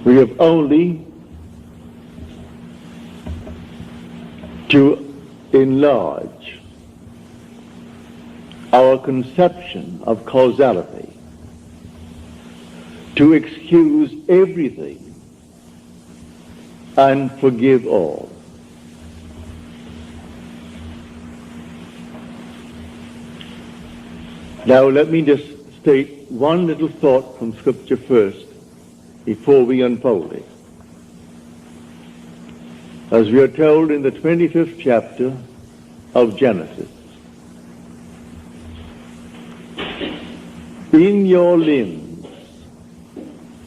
We have only to enlarge our conception of causality, to excuse everything and forgive all. Now let me just state one little thought from Scripture first before we unfold it. As we are told in the 25th chapter of Genesis, in your limbs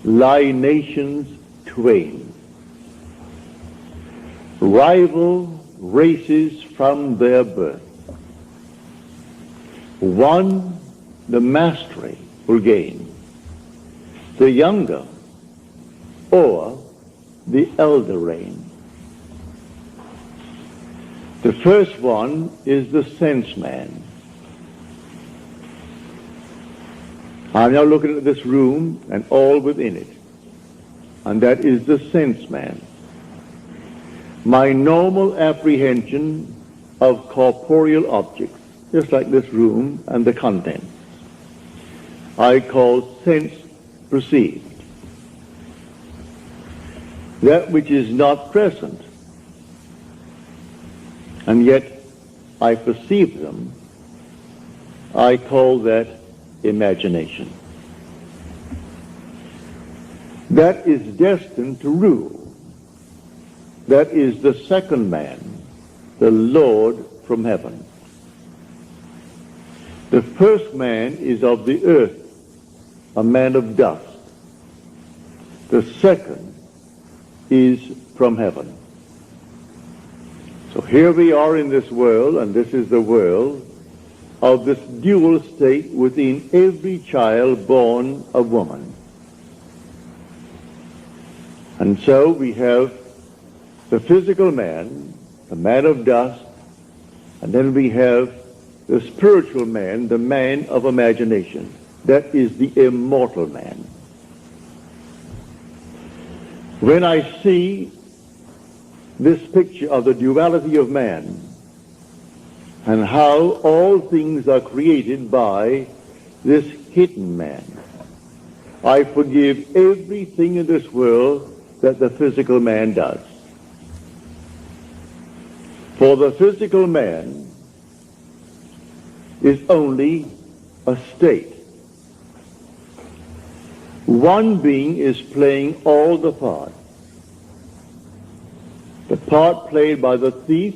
lie nations twain, rival races from their birth. One the mastery will gain, the younger or the elder reign. The first one is the sense man. I'm now looking at this room and all within it, and that is the sense man. My normal apprehension of corporeal objects, just like this room and the contents, I call sense perceived. That which is not present, and yet I perceive them, I call that imagination. That is destined to rule. That is the second man, the Lord from heaven. The first man is of the earth, a man of dust. The second is from heaven. So here we are in this world, and this is the world of this dual state within every child born of woman. And so we have the physical man, the man of dust, and then we have the spiritual man, the man of imagination. That is the immortal man. When I see this picture of the duality of man and how all things are created by this hidden man, I forgive everything in this world that the physical man does. For the physical man is only a state. One being is playing all the parts. The part played by the thief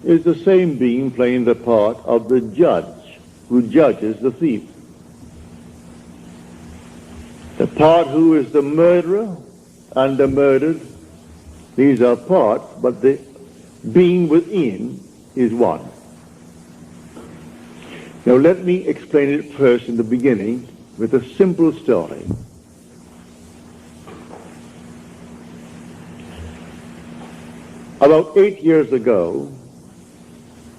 is the same being playing the part of the judge who judges the thief. The part who is the murderer and the murdered, these are parts, but the being within is one. Now let me explain it first in the beginning with a simple story. About 8 years ago,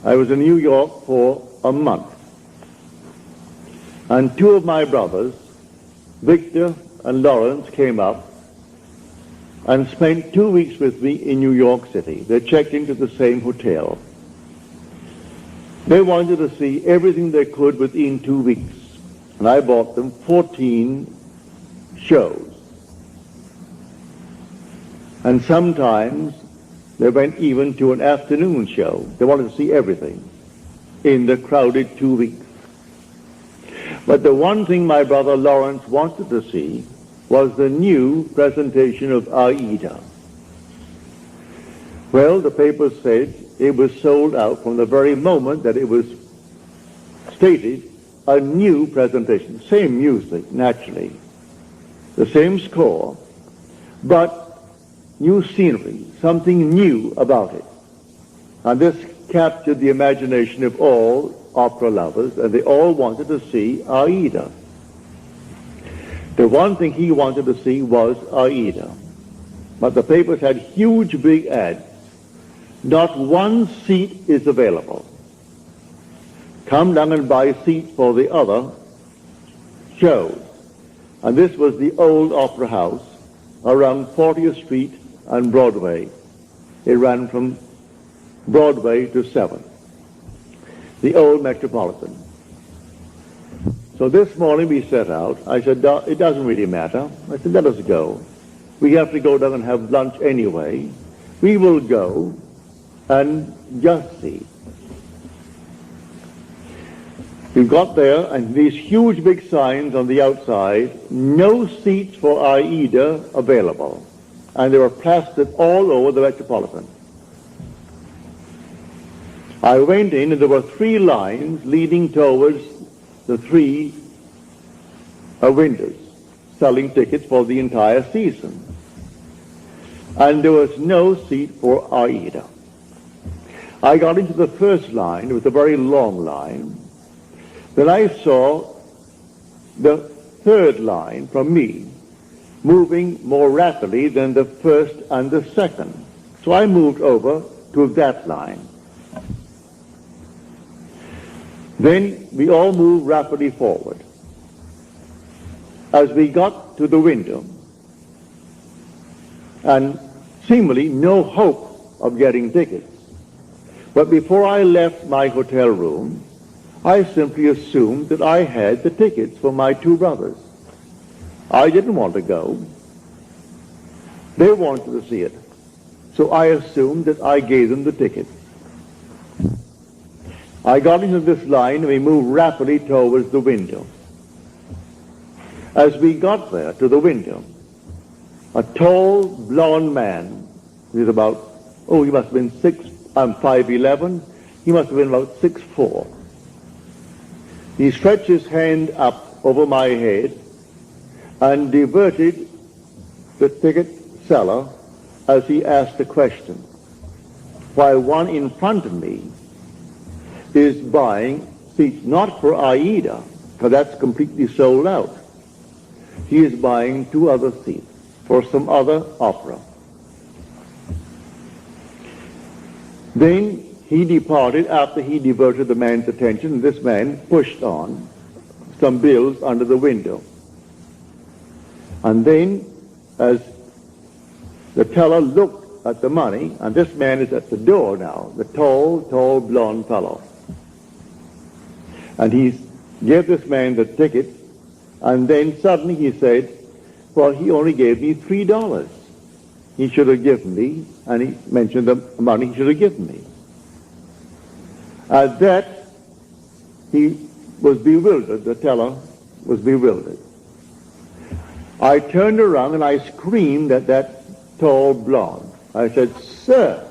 I was in New York for a month, and two of my brothers, Victor and Lawrence, came up and spent 2 weeks with me in New York City. They checked into the same hotel. They wanted to see everything they could within 2 weeks, and I bought them 14 shows. And sometimes they went even to an afternoon show. They wanted to see everything in the crowded 2 weeks. But the one thing my brother Lawrence wanted to see was the new presentation of Aida. Well, the papers said it was sold out from the very moment that it was stated, a new presentation. Same music, naturally. The same score, but new scenery, something new about it. And this captured the imagination of all opera lovers, and they all wanted to see Aida. The one thing he wanted to see was Aida. But the papers had huge big ads. Not one seat is available. Come down and buy seats for the other shows. And this was the old opera house around 40th Street and Broadway. It ran from Broadway to 7th, the old Metropolitan. So this morning we set out. I said, it doesn't really matter. I said, let us go. We have to go down and have lunch anyway. We will go and just see. We got there, and these huge big signs on the outside, no seats for AIDA available. And they were plastered all over the Metropolitan. I went in, and there were 3 lines leading towards the 3 windows, selling tickets for the entire season. And there was no seat for AIDA. I got into the first line. It was a very long line. Then I saw the 3rd line from me moving more rapidly than the 1st and the 2nd. So I moved over to that line. Then we all moved rapidly forward. As we got to the window, and seemingly no hope of getting tickets, but before I left my hotel room, I simply assumed that I had the tickets for my 2 brothers. I didn't want to go. They wanted to see it. So I assumed that I gave them the tickets. I got into this line and we moved rapidly towards the window. As we got there to the window, a tall, blond man, he was about, he must have been 5'11", he must have been about 6'4". He stretched his hand up over my head and diverted the ticket seller as he asked a question, while one in front of me is buying seats not for AIDA, because that's completely sold out. He is buying 2 other seats for some other opera. Then he departed after he diverted the man's attention. This man pushed on some bills under the window. And then, as the teller looked at the money, and this man is at the door now, the tall, blond fellow. And he gave this man the ticket, and then suddenly he said, well, he only gave me $3. He should have given me, and he mentioned the money he should have given me. At that, he was bewildered. The teller was bewildered. I turned around and I screamed at that tall blonde. I said, sir.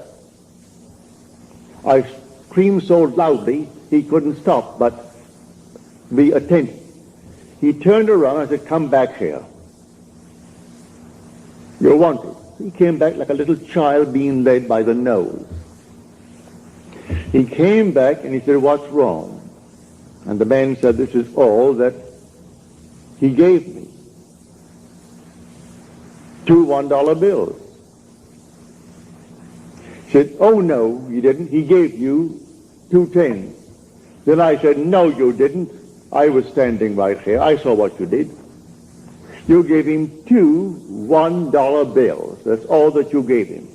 I screamed so loudly he couldn't stop but be attentive. He turned around and I said, come back here. You're wanted. He came back like a little child being led by the nose. He came back and he said, what's wrong? And the man said, this is all that he gave me. 2 $1 bills. He said, oh no, you didn't. He gave you 2 10s. Then I said, no, you didn't. I was standing right here. I saw what you did. You gave him 2 $1 bills. That's all that you gave him.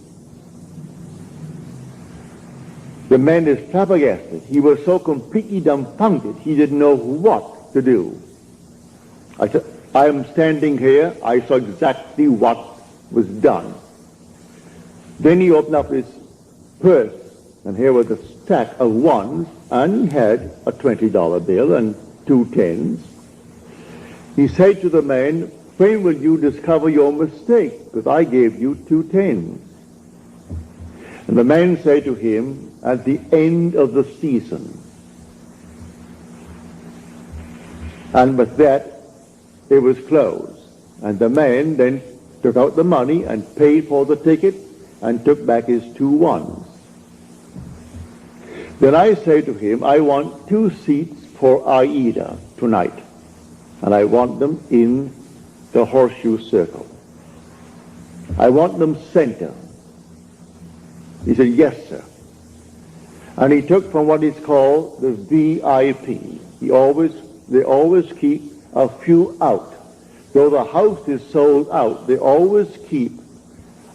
The man is flabbergasted. He was so completely dumbfounded, he didn't know what to do. I said, I am standing here. I saw exactly what was done. Then he opened up his purse, and here was a stack of 1s, and he had a $20 bill and 2 10s. He said to the man, when will you discover your mistake? Because I gave you 2 10s. And the man said to him, at the end of the season. And with that, it was closed. And the man then took out the money and paid for the ticket and took back his 2 1s. Then I said to him, I want 2 seats for AIDA tonight. And I want them in the horseshoe circle. I want them center. He said, yes, sir. And he took from what is called the VIP. They always keep a few out though the house is sold out, they always keep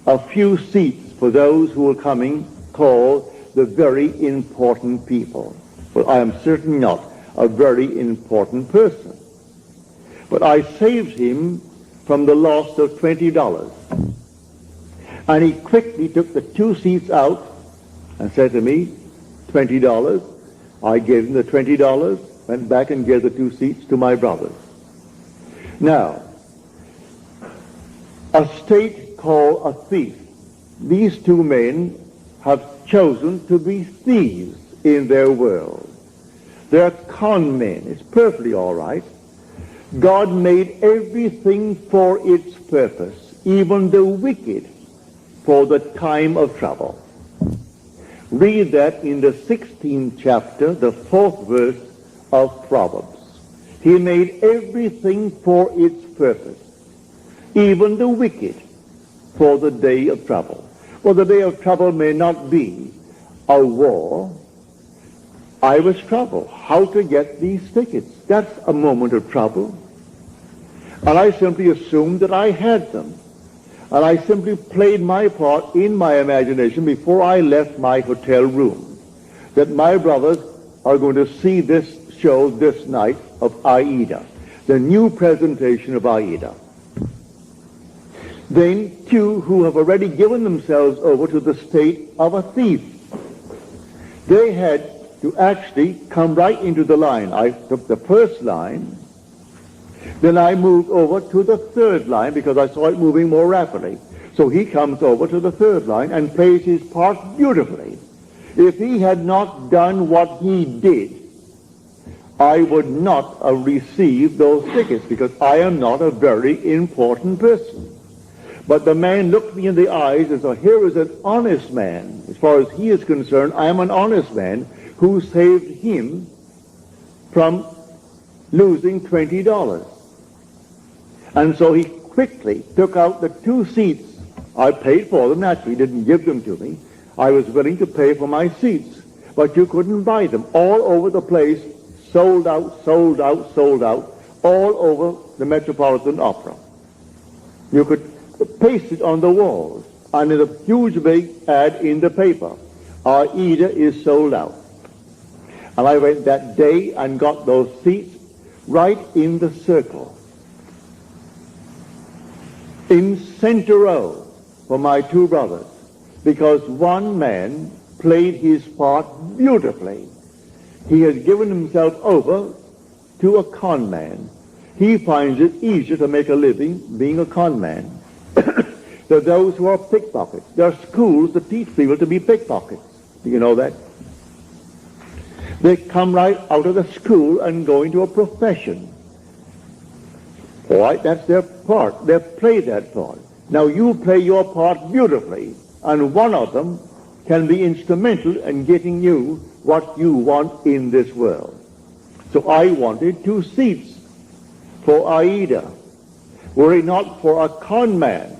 a few seats for those who are coming, called the very important people. Well, I am certainly not a very important person. But I saved him from the loss of $20. And he quickly took the 2 seats out and said to me, $20. I gave him the $20, went back and gave the 2 seats to my brothers. Now, a state called a thief. These 2 men have chosen to be thieves in their world. They're con men. It's perfectly all right. God made everything for its purpose, even the wicked, for the time of trouble. Read that in the 16th chapter, the 4th verse of Proverbs. He made everything for its purpose, even the wicked, for the day of trouble. Well, the day of trouble may not be a war. I was troubled. How to get these tickets? That's a moment of trouble. And I simply assumed that I had them. And I simply played my part in my imagination before I left my hotel room, that my brothers are going to see this show this night of Aida, the new presentation of Aida. Then 2 who have already given themselves over to the state of a thief. They had to actually come right into the line. I took the first line, then I moved over to the 3rd line because I saw it moving more rapidly. So he comes over to the 3rd line and plays his part beautifully. If he had not done what he did, I would not have received those tickets because I am not a very important person. But the man looked me in the eyes and said, here is an honest man. As far as he is concerned, I am an honest man who saved him from losing $20. And so he quickly took out the 2 seats. I paid for them, naturally, he didn't give them to me. I was willing to pay for my seats, but you couldn't buy them. All over the place, sold out, sold out, sold out, all over the Metropolitan Opera. You could paste it on the walls, and in a huge big ad in the paper, Aida is sold out. And I went that day and got those seats right in the circle, in center row for my 2 brothers, because one man played his part beautifully. He has given himself over to a con man. He finds it easier to make a living being a con man than those who are pickpockets. There are schools that teach people to be pickpockets. Do you know that? They come right out of the school and go into a profession. All right, that's their part. They play that part. Now you play your part beautifully, and one of them can be instrumental in getting you what you want in this world. So I wanted 2 seats for Aida. Were it not for a con man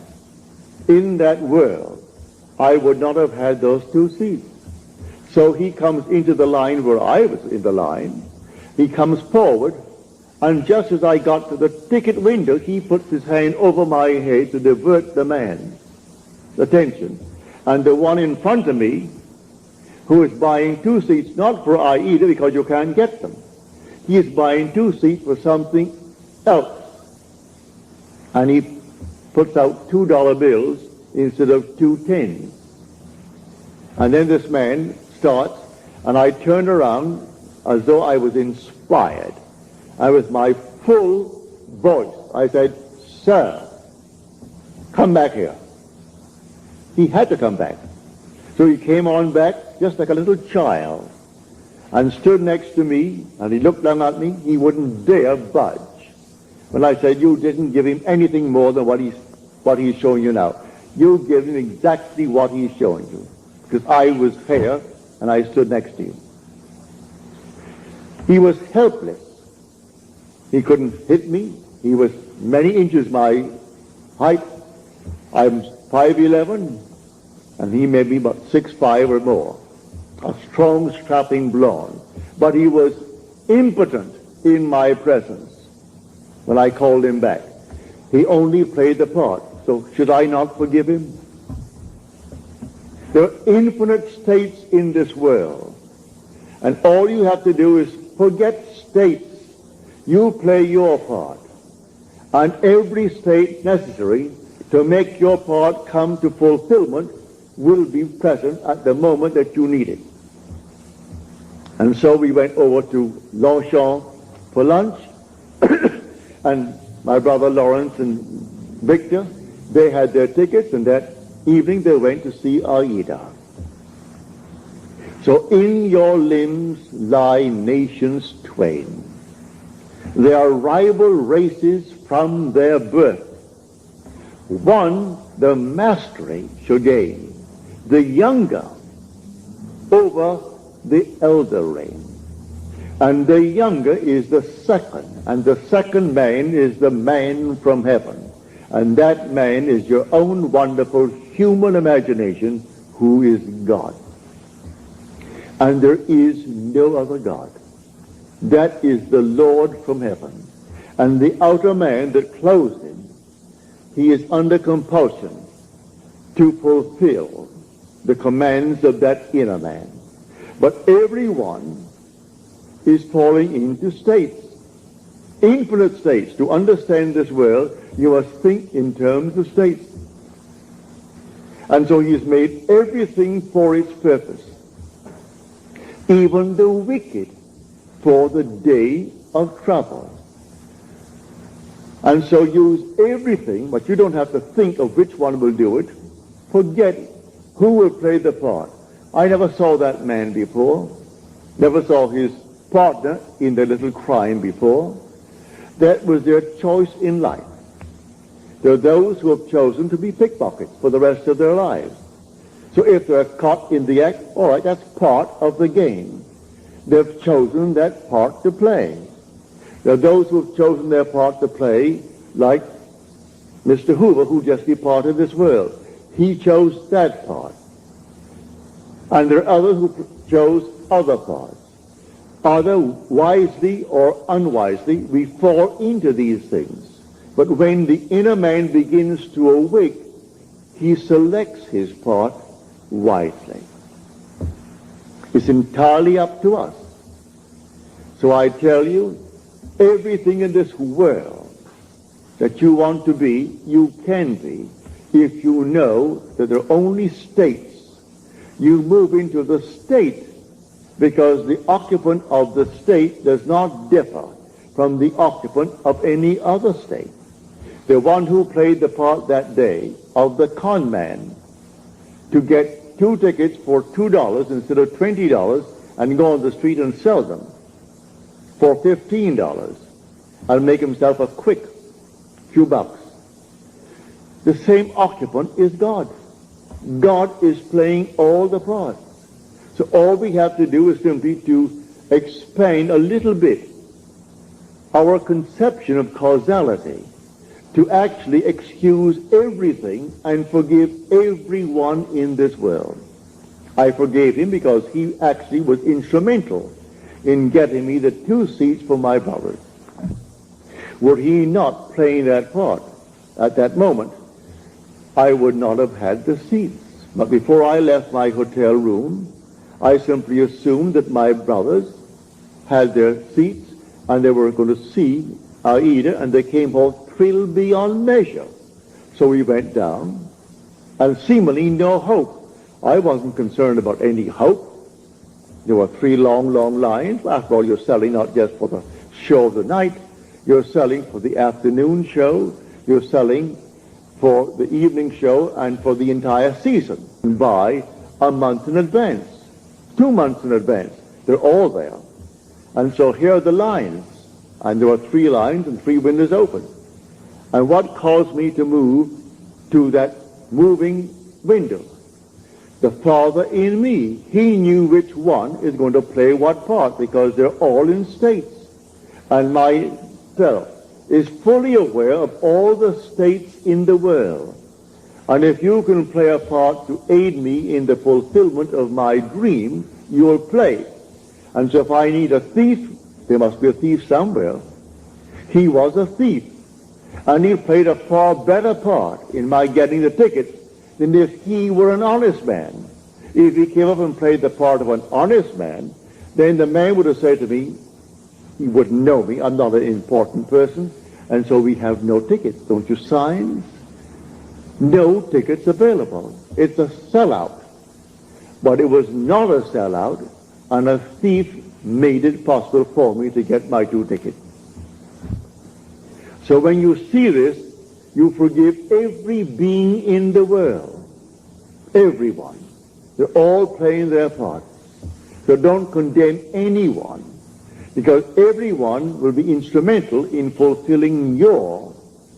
in that world, I would not have had those 2 seats. So he comes into the line where I was in the line. He comes forward, and just as I got to the ticket window, he puts his hand over my head to divert the man's attention. And the one in front of me, who is buying 2 seats, not for Aida because you can't get them. He is buying 2 seats for something else. And he puts out $2 bills instead of 2 10s. And then this man starts, and I turned around as though I was inspired. And with my full voice, I said, "Sir, come back here." He had to come back. So he came on back just like a little child and stood next to me, and he looked down at me. He wouldn't dare budge. When I said, "You didn't give him anything more than what he's showing you now. You give him exactly what he's showing you." Because I was fair, and I stood next to him. He was helpless. He couldn't hit me. He was many inches my height. I'm 5'11", and he may be about 6'5" or more. A strong, strapping blonde. But he was impotent in my presence when I called him back. He only played the part. So should I not forgive him? There are infinite states in this world. And all you have to do is forget states. You play your part. And every state necessary to make your part come to fulfillment will be present at the moment that you need it. And so we went over to Longchamp for lunch, and my brother Lawrence and Victor, they had their tickets, and that evening they went to see Aida. So in your limbs lie nations twain. They are rival races from their birth. One the mastery shall gain, the younger over the elder reign. And the younger is the second, and the second man is the man from heaven. And that man is your own wonderful human imagination, who is God. And there is no other God. That is the Lord from heaven. And the outer man that clothes him, he is under compulsion to fulfill the commands of that inner man. But everyone is falling into states, infinite states. To understand this world, you must think in terms of states. And so he has made everything for its purpose, even the wicked for the day of trouble. And so use everything, but you don't have to think of which one will do it. Forget who will play the part. I never saw that man before, never saw his partner in the little crime before. That was their choice in life. There are those who have chosen to be pickpockets for the rest of their lives. So if they're caught in the act, all right, that's part of the game. They've chosen that part to play. There are those who have chosen their part to play, like Mr. Hoover, who just departed this world. He chose that part. And there are others who chose other parts. Either wisely or unwisely, we fall into these things. But when the inner man begins to awake, he selects his part wisely. It's entirely up to us. So I tell you, everything in this world that you want to be, you can be, if you know that there are only states. You move into the state because the occupant of the state does not differ from the occupant of any other state. The one who played the part that day of the con man to get 2 tickets for $2 instead of $20 and go on the street and sell them for $15 and make himself a quick few bucks. The same occupant is God. God is playing all the parts. So all we have to do is simply to expand a little bit our conception of causality, to actually excuse everything and forgive everyone in this world. I forgave him because he actually was instrumental in getting me the 2 seats for my brothers. Were he not playing that part at that moment, I would not have had the seats. But before I left my hotel room, I simply assumed that my brothers had their seats and they were going to see Aida, and they came home thrilled beyond measure. So we went down, and seemingly no hope. I wasn't concerned about any hope. There were 3 long, long lines. After all, you're selling not just for the show of the night. You're selling for the afternoon show. You're selling for the evening show and for the entire season. And buy a month in advance, 2 months in advance. They're all there. And so here are the lines. And there were 3 lines and 3 windows open. And what caused me to move to that moving window? The Father in me. He knew which one is going to play what part because they're all in states. And my fellow is fully aware of all the states in the world. And if you can play a part to aid me in the fulfillment of my dream, you will play. And so if I need a thief, there must be a thief somewhere. He was a thief. And he played a far better part in my getting the tickets than if he were an honest man. If he came up and played the part of an honest man, then the man would have said to me, he wouldn't know me, I'm not an important person, and so we have no tickets. Don't you sign? No tickets available. It's a sellout. But it was not a sellout, and a thief made it possible for me to get my 2 tickets. So when you see this, you forgive every being in the world. Everyone. They're all playing their part. So don't condemn anyone, because everyone will be instrumental in fulfilling your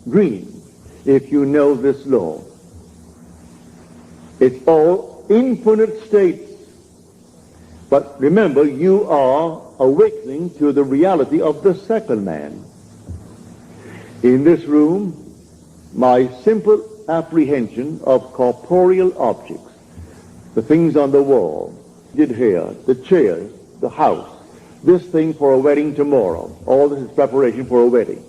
dream if you know this law. It's all infinite states. But remember, you are awakening to the reality of the second man. In this room, my simple apprehension of corporeal objects, the things on the wall, did here, the chairs, the house, this thing for a wedding tomorrow, all this is preparation for a wedding.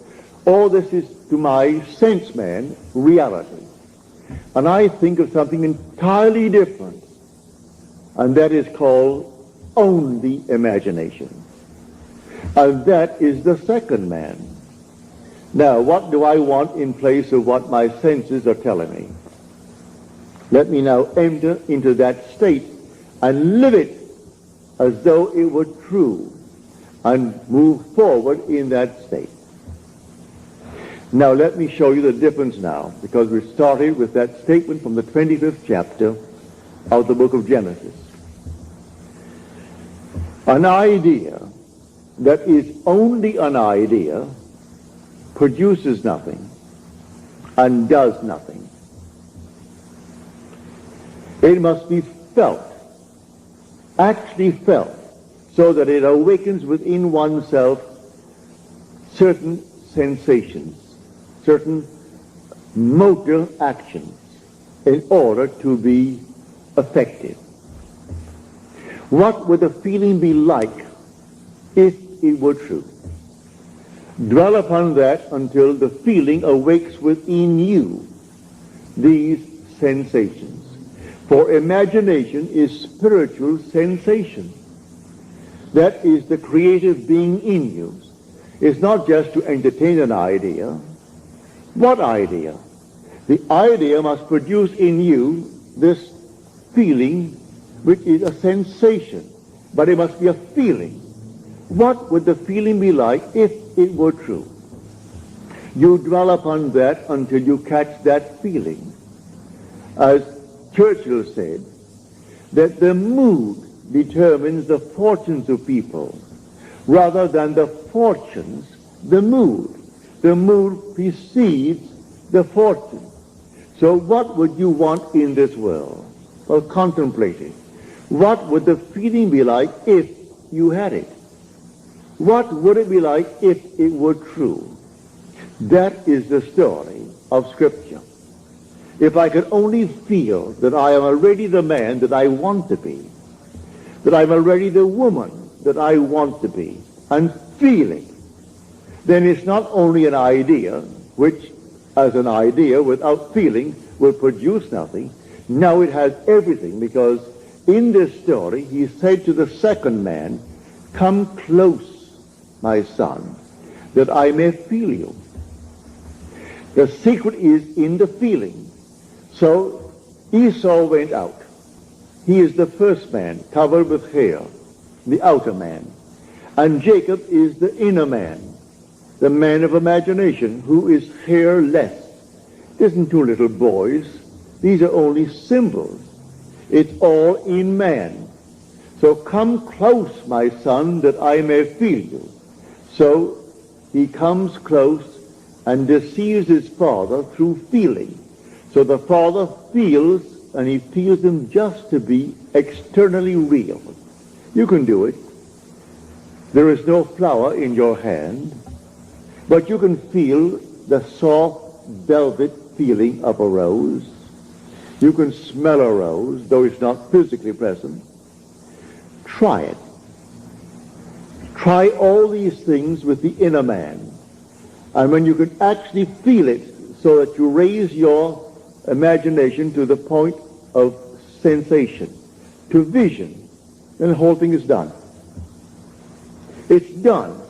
All this is, to my sense man, reality. And I think of something entirely different, and that is called only imagination. And that is the second man. Now, what do I want in place of what my senses are telling me? Let me now enter into that state and live it as though it were true, and move forward in that state. Now let me show you the difference now, because we started with that statement from the 25th chapter of the book of Genesis. An idea that is only an idea produces nothing and does nothing. It must be felt, actually felt, so that it awakens within oneself certain sensations, certain motor actions in order to be effective. What would the feeling be like if it were true? Dwell upon that until the feeling awakes within you these sensations. For imagination is spiritual sensation. That is the creative being in you. It's not just to entertain an idea. What idea? The idea must produce in you this feeling, which is a sensation, but it must be a feeling. What would the feeling be like if it were true? You dwell upon that until you catch that feeling. As Churchill said, that the mood determines the fortunes of people rather than the fortunes, the mood. The mood precedes the fortune. So what would you want in this world? Well, contemplate it. What would the feeling be like if you had it? What would it be like if it were true? That is the story of Scripture. If I could only feel that I am already the man that I want to be, that I'm already the woman that I want to be, and feel it, then it's not only an idea, which as an idea without feeling will produce nothing. Now it has everything, because in this story he said to the second man, "Come close, my son, that I may feel you." The secret is in the feeling. So Esau went out. He is the first man, covered with hair, the outer man. And Jacob is the inner man, the man of imagination, who is hairless. It isn't two little boys. These are only symbols. It's all in man. So come close, my son, that I may feel you. So he comes close and deceives his father through feeling. So the father feels, and he feels him just to be externally real. You can do it. There is no flower in your hand, but you can feel the soft velvet feeling of a rose. You can smell a rose, though it's not physically present. Try it. Try all these things with the inner man, And when you can actually feel it so that you raise your imagination to the point of sensation, to vision, then the whole thing is done. It's done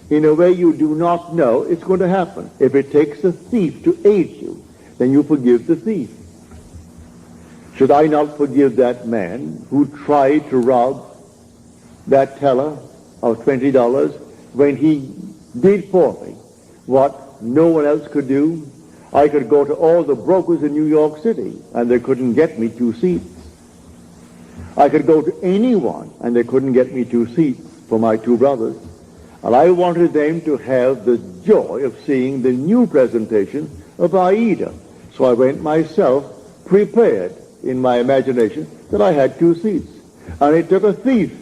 in a way you do not know it's going to happen. If it takes a thief to aid you, then you forgive the thief. Should I not forgive that man who tried to rob that teller of $20 when he did for me what no one else could do? I could go to all the brokers in New York City and they couldn't get me 2 seats. I could go to anyone and they couldn't get me 2 seats for my 2 brothers. And I wanted them to have the joy of seeing the new presentation of Aida. So I went myself prepared in my imagination that I had 2 seats. And it took a thief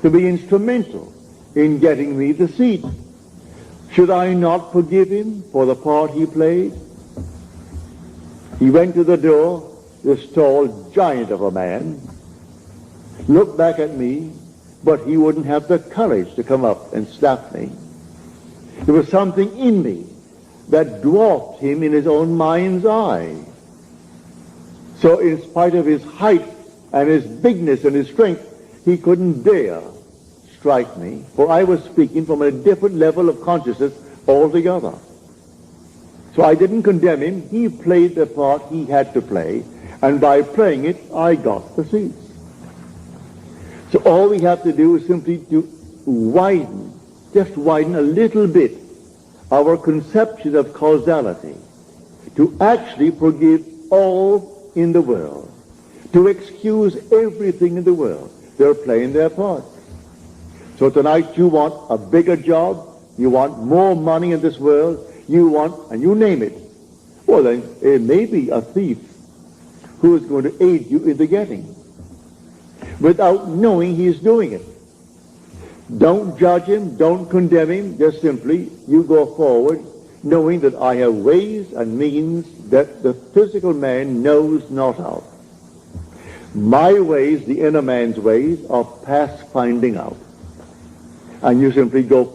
to be instrumental in getting me the seat. Should I not forgive him for the part he played? He went to the door, this tall giant of a man, looked back at me, but he wouldn't have the courage to come up and slap me. There was something in me that dwarfed him in his own mind's eye. So in spite of his height and his bigness and his strength, he couldn't dare strike me, for I was speaking from a different level of consciousness altogether. So I didn't condemn him. He played the part he had to play, and by playing it, I got the seats. So all we have to do is simply to widen, just widen a little bit our conception of causality, to actually forgive all in the world, to excuse everything in the world. They're playing their part. So tonight you want a bigger job, you want more money in this world, you want, and you name it. Well then, it may be a thief who is going to aid you in the getting, without knowing he is doing it. Don't judge him, don't condemn him, just simply you go forward knowing that I have ways and means that the physical man knows not of. My ways, the inner man's ways, are past finding out. And you simply go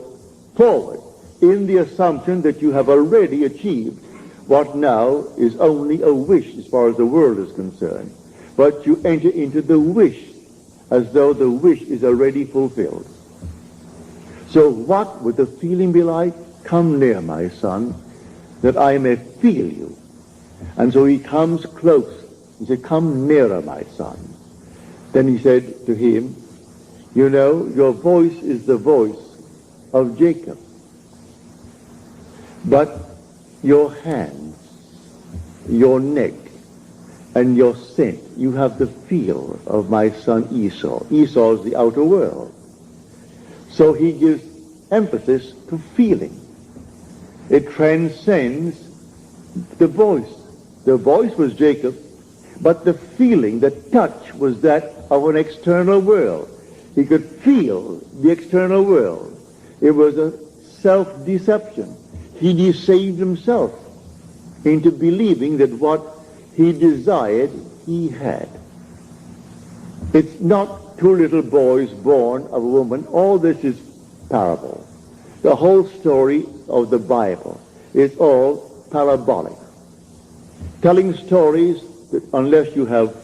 forward in the assumption that you have already achieved what now is only a wish as far as the world is concerned. But you enter into the wish as though the wish is already fulfilled. So what would the feeling be like? Come near, my son, that I may feel you. And so he comes close. He said, come nearer, my son. Then he said to him, you know, your voice is the voice of Jacob. But your hands, your neck, and your scent, you have the feel of my son Esau. Esau is the outer world. So he gives emphasis to feeling. It transcends the voice. The voice was Jacob, but the feeling, the touch, was that of an external world. He could feel the external world. It was a self-deception. He deceived himself into believing that what he desired, he had. It's not 2 little boys born of a woman. All this is parable. The whole story of the Bible is all parabolic. Telling stories that unless you have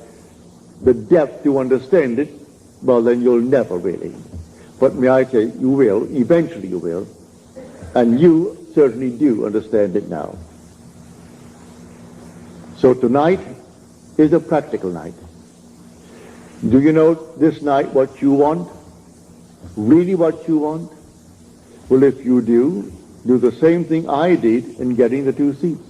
the depth to understand it, well, then you'll never really. But may I say, you will, eventually you will, and you certainly do understand it now. So tonight is a practical night. Do you know this night what you want? Really what you want? Well, if you do the same thing I did in getting the 2 seats.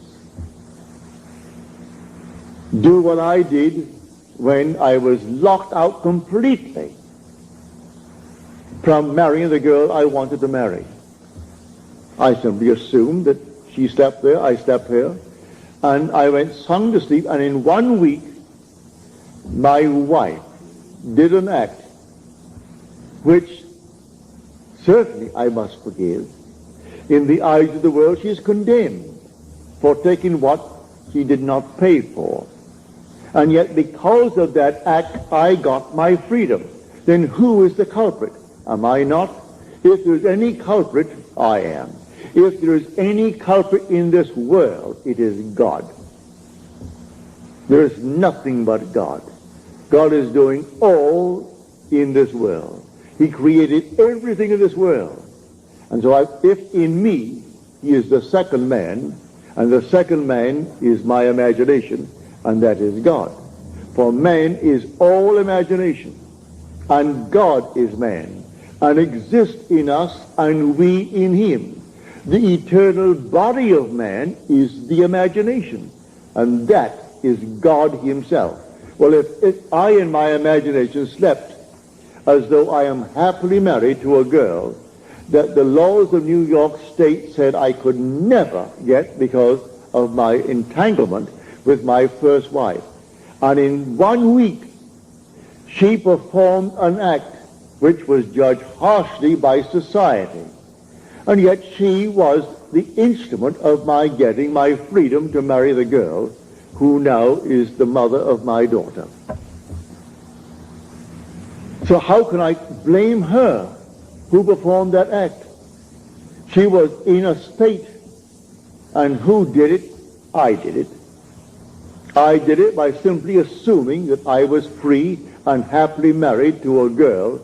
Do what I did when I was locked out completely from marrying the girl I wanted to marry. I simply assumed that she slept there, I slept here, and I went sung to sleep, and in 1 week my wife did an act which certainly I must forgive. In the eyes of the world she is condemned for taking what she did not pay for. And yet because of that act I got my freedom. Then who is the culprit? Am I not? If there's any culprit, I am. If there is any culprit in this world, it is God. There is nothing but God. God is doing all in this world. He created everything in this world. And so if in me he is the second man, and the second man is my imagination, and that is God. For man is all imagination, and God is man, and exists in us, and we in him. The eternal body of man is the imagination, and that is God himself. Well, if I in my imagination slept as though I am happily married to a girl that the laws of New York State said I could never get because of my entanglement with my first wife, and in 1 week she performed an act which was judged harshly by society, and yet she was the instrument of my getting my freedom to marry the girl who now is the mother of my daughter. So how can I blame her who performed that act? She was in a state, and who did it? I did it. I did it by simply assuming that I was free and happily married to a girl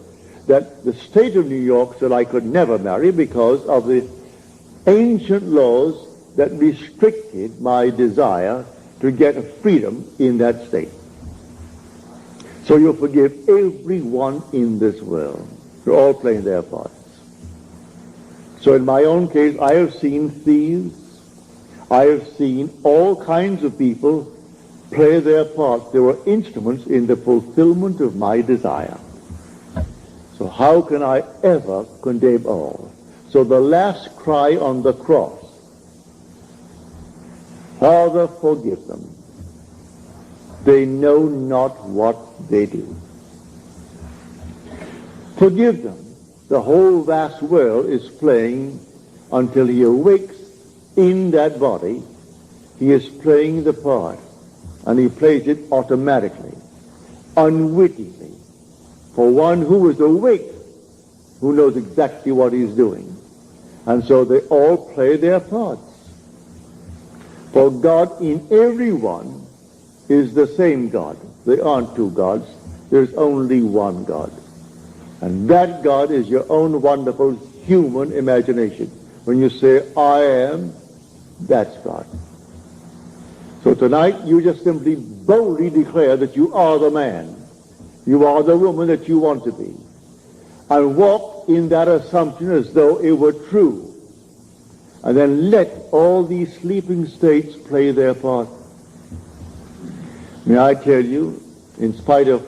that the state of New York said I could never marry because of the ancient laws that restricted my desire to get freedom in that state. So you forgive everyone in this world. They're all playing their parts. So in my own case, I have seen thieves. I have seen all kinds of people play their parts. They were instruments in the fulfillment of my desire. So how can I ever condemn all? So the last cry on the cross, Father, forgive them. They know not what they do. Forgive them. The whole vast world is playing until he awakes in that body. He is playing the part, and he plays it automatically, unwittingly. For one who is awake, who knows exactly what he's doing. And so they all play their parts. For God in everyone is the same God. There aren't two gods. There's only one God. And that God is your own wonderful human imagination. When you say, I am, that's God. So tonight you just simply boldly declare that you are the man. You are the woman that you want to be. And walk in that assumption as though it were true. And then let all these sleeping states play their part. May I tell you, in spite of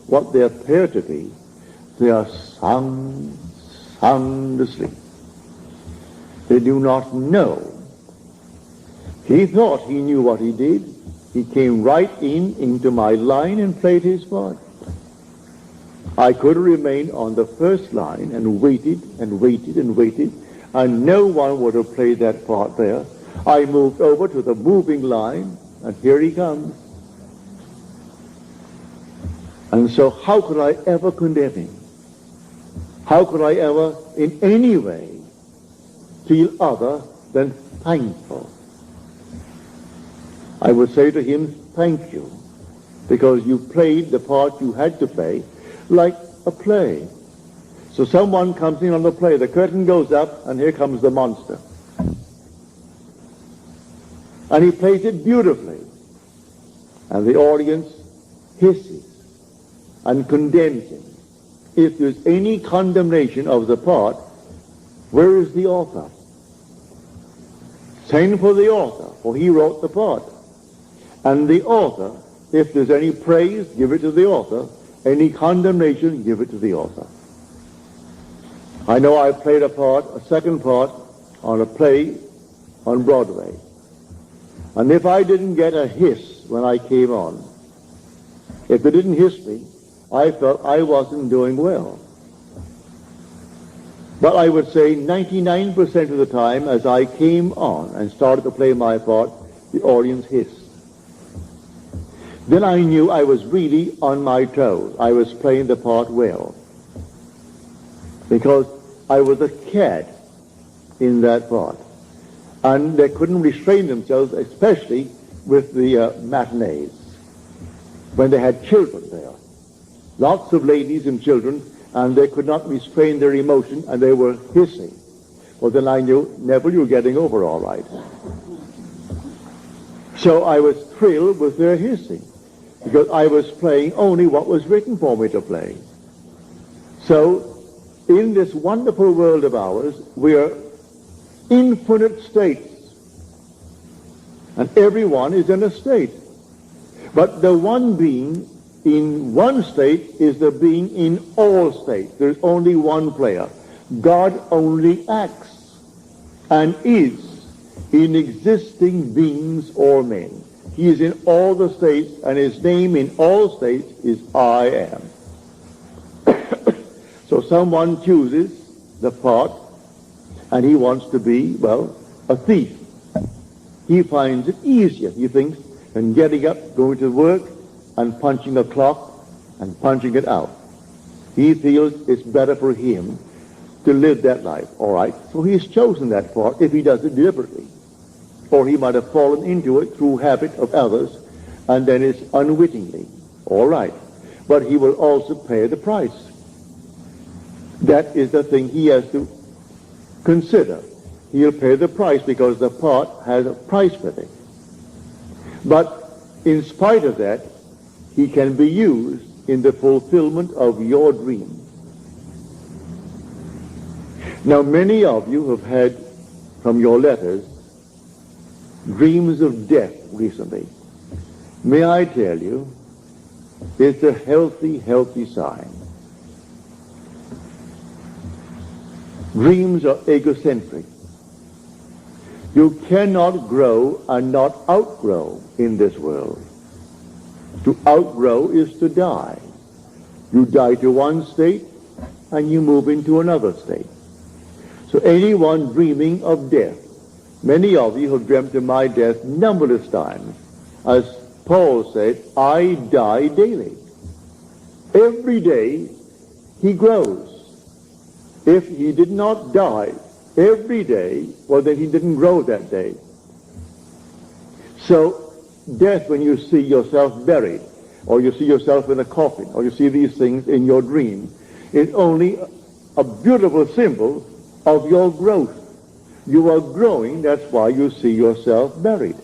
what they appear to be, they are sound asleep. They do not know. He thought he knew what he did. He came right into my line and played his part. I could remain on the first line and waited and waited and waited, and no one would have played that part there. I moved over to the moving line, and here he comes. And so how could I ever condemn him? How could I ever in any way feel other than thankful? I would say to him, thank you, because you played the part you had to play like a play. So someone comes in on the play, the curtain goes up, and here comes the monster. And he plays it beautifully. And the audience hisses and condemns him. If there's any condemnation of the part, where is the author? Same for the author, for he wrote the part. And the author, if there's any praise, give it to the author. Any condemnation, give it to the author. I know I played a second part, on a play on Broadway. And if I didn't get a hiss when I came on, if they didn't hiss me, I felt I wasn't doing well. But I would say 99% of the time as I came on and started to play my part, the audience hissed. Then I knew I was really on my toes. I was playing the part well. Because I was a cad in that part. And they couldn't restrain themselves, especially with the matinees, when they had children there. Lots of ladies and children, and they could not restrain their emotion, and they were hissing. Well, then I knew, Neville, you're getting over all right. So I was thrilled with their hissing, because I was playing only what was written for me to play. So, in this wonderful world of ours, we are infinite states, and everyone is in a state. But the one being in one state is the being in all states. There's only one player. God only acts and is in existing beings or men. He is in all the states, and his name in all states is I am. So someone chooses the part, and he wants to be, well, a thief. He finds it easier, he thinks, than getting up, going to work, and punching a clock, and punching it out. He feels it's better for him to live that life. All right, so he's chosen that part if he does it deliberately. Or he might have fallen into it through habit of others, and then it's unwittingly. All right, but he will also pay the price. That is the thing he has to consider. He'll pay the price because the part has a price with it. But in spite of that, he can be used in the fulfillment of your dream. Now, many of you have had, from your letters, dreams of death recently. May I tell you, it's a healthy, healthy sign. Dreams are egocentric. You cannot grow and not outgrow in this world. To outgrow is to die. You die to one state and you move into another state. So anyone dreaming of death, many of you have dreamt of my death numberless times. As Paul said, I die daily. Every day he grows. If he did not die every day, well, then he didn't grow that day. So death, when you see yourself buried, or you see yourself in a coffin, or you see these things in your dream, is only a beautiful symbol of your growth. You are growing, that's why you see yourself buried,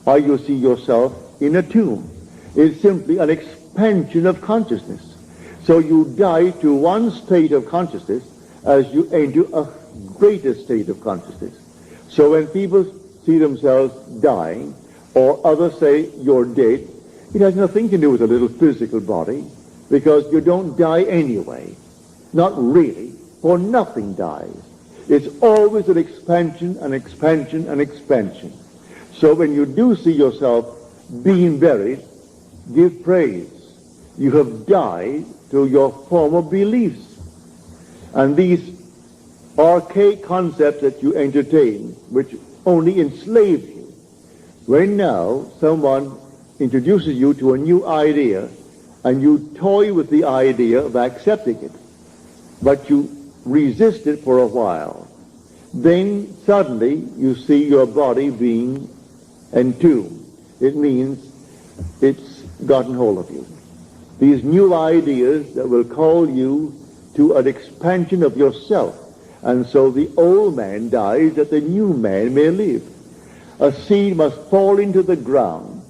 why you see yourself in a tomb. It's simply an expansion of consciousness. So you die to one state of consciousness as you enter a greater state of consciousness. So when people see themselves dying, or others say you're dead, it has nothing to do with a little physical body, because you don't die anyway. Not really, for nothing dies. It's always an expansion, an expansion, an expansion. So when you do see yourself being buried, give praise. You have died to your former beliefs. And these archaic concepts that you entertain, which only enslave you, when now someone introduces you to a new idea, and you toy with the idea of accepting it, but you resist it for a while, then suddenly you see your body being entombed. It means it's gotten hold of you. These new ideas that will call you to an expansion of yourself. And so the old man dies that the new man may live. A seed must fall into the ground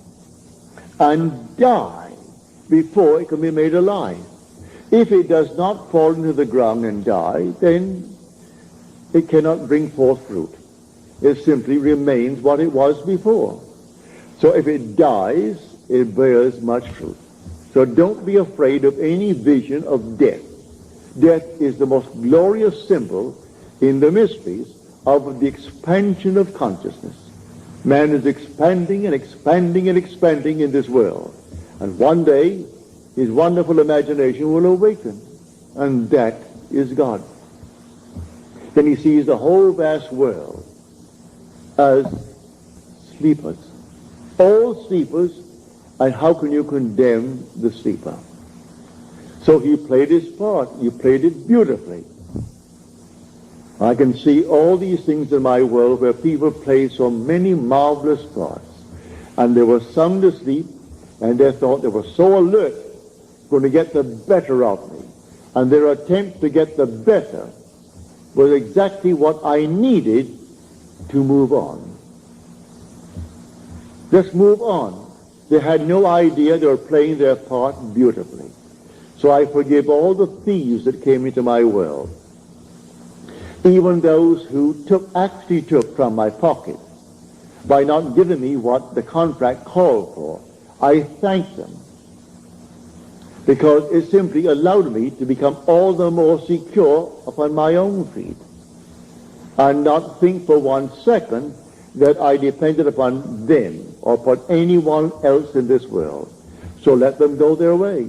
and die before it can be made alive. If it does not fall into the ground and die, then it cannot bring forth fruit. It simply remains what it was before. So if it dies, it bears much fruit. So don't be afraid of any vision of death. Death is the most glorious symbol in the mysteries of the expansion of consciousness. Man is expanding and expanding and expanding in this world. And one day, his wonderful imagination will awaken. And that is God. Then he sees the whole vast world as sleepers. All sleepers, and how can you condemn the sleeper? So he played his part. He played it beautifully. I can see all these things in my world where people played so many marvelous parts. And they were sound asleep, and they thought they were so alert, going to get the better of me. And their attempt to get the better was exactly what I needed to move on. Just move on. They had no idea they were playing their part beautifully. So I forgive all the thieves that came into my world. Even those who actually took from my pocket by not giving me what the contract called for. I thank them because it simply allowed me to become all the more secure upon my own feet and not think for 1 second that I depended upon them or upon anyone else in this world. So let them go their way.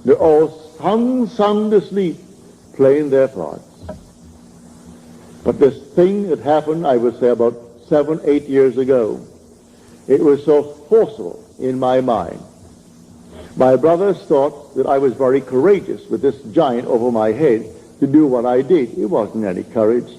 They're all sound asleep, playing their parts. But this thing that happened, I would say about 7, 8 years ago, it was so forceful in my mind. My brothers thought that I was very courageous with this giant over my head to do what I did. It wasn't any courage.